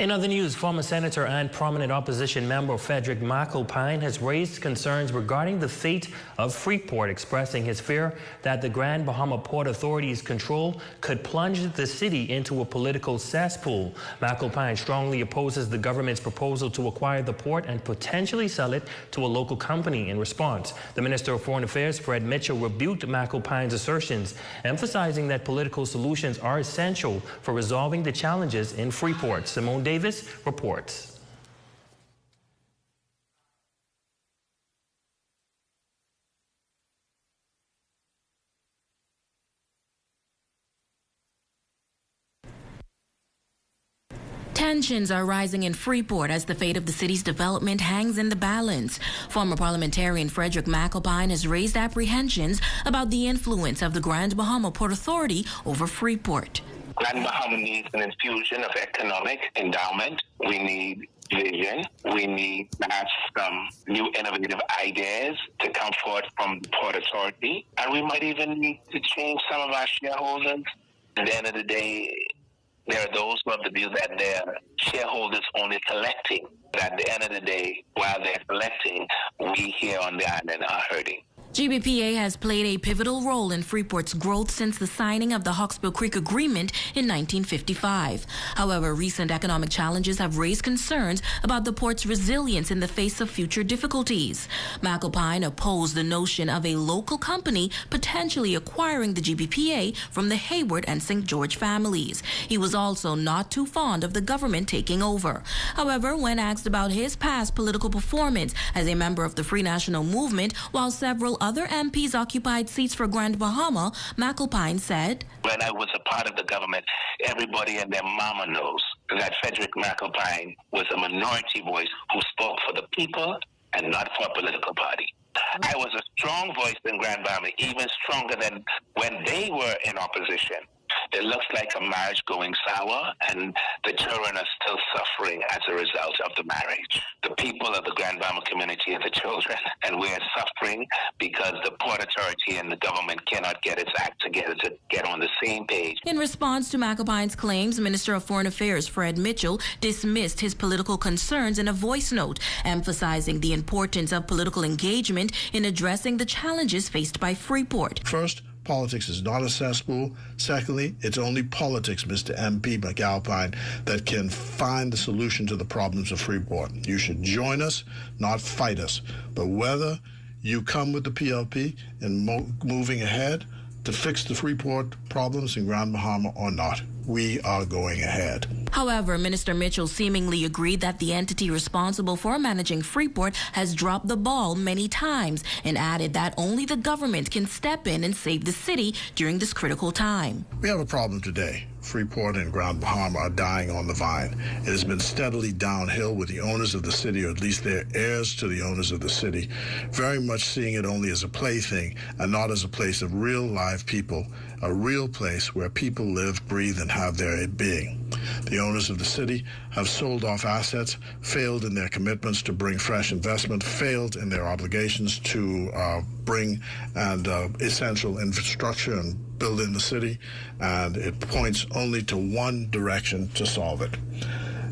In other news, former senator and prominent opposition member Frederick McAlpine has raised concerns regarding the fate of Freeport, expressing his fear that the Grand Bahama Port Authority's control could plunge the city into a political cesspool. McAlpine strongly opposes the government's proposal to acquire the port and potentially sell it to a local company. In response, the Minister of Foreign Affairs, Fred Mitchell, rebuked McAlpine's assertions, emphasizing that political solutions are essential for resolving the challenges in Freeport. Simone Davis reports. Tensions are rising in Freeport as the fate of the city's development hangs in the balance. Former parliamentarian Frederick McAlpine has raised apprehensions about the influence of the Grand Bahama Port Authority over Freeport. Grand Bahama needs an infusion of economic endowment. We need vision. We need perhaps some new innovative ideas to come forth from the Port Authority. And we might even need to change some of our shareholders. At the end of the day, there are those who have the view that their shareholders only collecting. But at the end of the day, while they're collecting, we here on the island are hurting. GBPA has played a pivotal role in Freeport's growth since the signing of the Hawksbill Creek Agreement in 1955. However, recent economic challenges have raised concerns about the port's resilience in the face of future difficulties. McAlpine opposed the notion of a local company potentially acquiring the GBPA from the Hayward and St. George families. He was also not too fond of the government taking over. However, when asked about his past political performance as a member of the Free National Movement, while several other MPs occupied seats for Grand Bahama, McAlpine said, "When I was a part of the government, everybody and their mama knows that Frederick McAlpine was a minority voice who spoke for the people and not for a political party. I was a strong voice in Grand Bahama, even stronger than when they were in opposition. It looks like a marriage going sour, and the children are still suffering as a result of the marriage. The people of the Grand Bahama community are the children, and we are suffering because the Port Authority and the government cannot get its act together to get on the same page." In response to McAlpine's claims, Minister of Foreign Affairs Fred Mitchell dismissed his political concerns in a voice note, emphasizing the importance of political engagement in addressing the challenges faced by Freeport. First, politics is not a cesspool. Secondly, it's only politics, Mr. MP McAlpine, that can find the solution to the problems of Freeport. You should join us, not fight us. But whether you come with the PLP in moving ahead to fix the Freeport problems in Grand Bahama or not, we are going ahead. However, Minister Mitchell seemingly agreed that the entity responsible for managing Freeport has dropped the ball many times and added that only the government can step in and save the city during this critical time. We have a problem today. Freeport and Grand Bahama are dying on the vine. It has been steadily downhill with the owners of the city, or at least their heirs to the owners of the city, very much seeing it only as a plaything and not as a place of real live people, a real place where people live, breathe, and have their being. The owners of the city have sold off assets, failed in their commitments to bring fresh investment, failed in their obligations to bring essential infrastructure and build in the city, and it points only to one direction to solve it.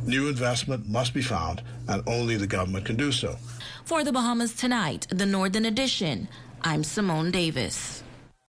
New investment must be found, and only the government can do so. For the Bahamas Tonight, the Northern Edition, I'm Simone Davis.